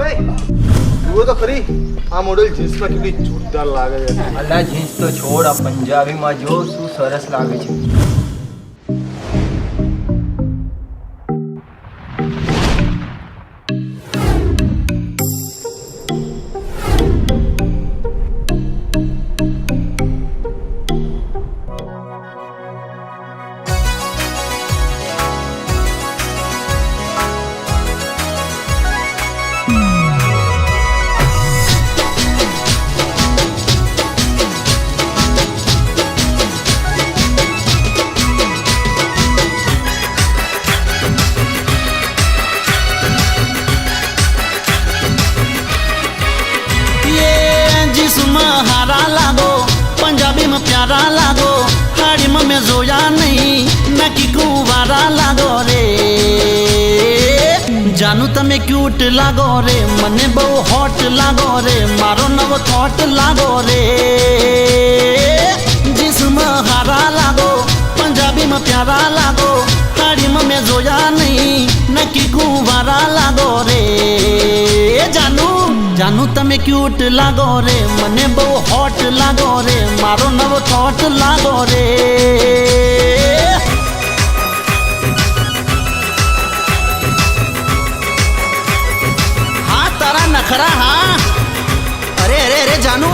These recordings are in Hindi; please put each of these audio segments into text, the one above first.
ભાઈ જુઓ તો ખરી આ મોડેલ જીન્સમાં કેટલી જોરદાર લાગે છે. અલા જીન્સ તો છોડ, આ પંજાબીમાં જો શું સરસ લાગે છે. पंजाबी में प्यारा लागो, हाड़ी में मैं जोया नहीं, मैं की कुवारा लागो रे. जानू तमे क्यूट लागो रे, मने बहु हॉट लागो रे, मारो नव थॉट लागो रे. जिसमें हारा लागो, पंजाबी में प्यारा लागो, हाड़ी में मैं जोया नहीं, न की कुवारा लागो रे. जानू तमे क्यूट लागो रे, मने बहु हॉट लागो रे, मारो नव थॉट लागो रे. हाँ तारा नखरा, हाँ अरे अरे अरे जानू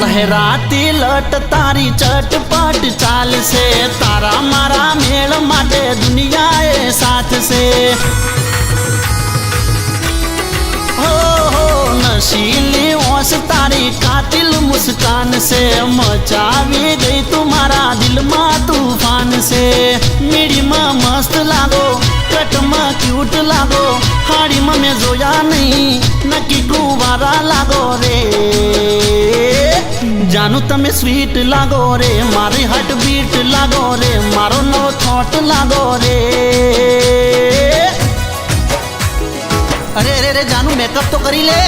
लहराती लट तारी चटपट चाल से, तारा मारा मेल माटे दुनिया ए साथ से. हो नशीली ओस तारी कातिल मुस्कान से, मचावी गई तुम्हारा दिल में तूफान से. मेरी माँ मस्त लागो, कट में क्यूट लागो, हाड़ी में मैं जोया नहीं, न की कुवारा लागो रे. जानू तमे स्वीट लागो रे, मारी हार्ट बीट लागो रे, मारो नो थॉट लागो रे. अरे अरे अरे जानू मेकअप तो करी ले.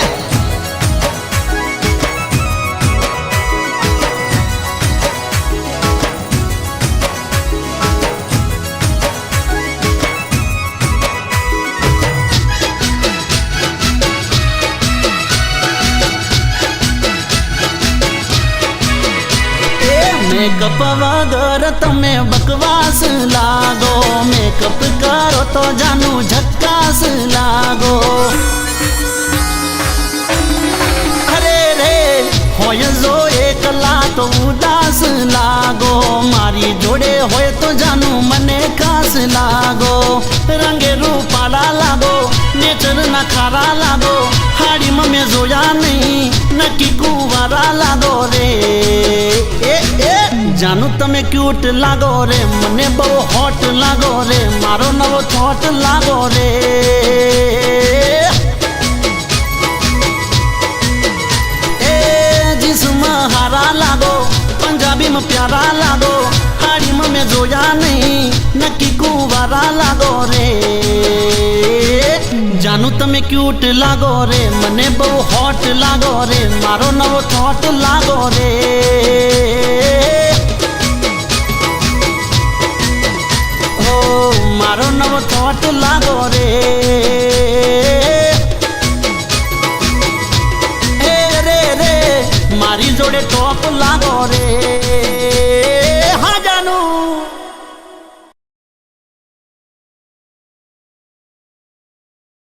मेकअप वगर तमे बकवास लागो, मेकअप करो तो जानू झक्कास लागो. अरे रे होय जो एकला तो उदास लागो, मारी जोड़े होय तो जानू मने खास लागो. रंगे रूपाला लागो, नेचर ना खारा लागो, हाड़ी में जोया नहीं, न की कुवारा लागो रे. जानू तमे क्यूट लागो रे, मने बहु हॉट लागो रे, मारो नवो थॉट लागो रे. जिसमें हारा लागो, पंजाबी में प्यारा लागो, हाड़ी में मैं जोया नहीं, न की कुवारा लागो रे. जानू तमे क्यूट लागो रे, मने बहु हॉट लागो रे, मारो नवो थॉट लागो रे. मारो नव थॉट लागो रे. रे रे मारी जोड़े टॉप लागो रे.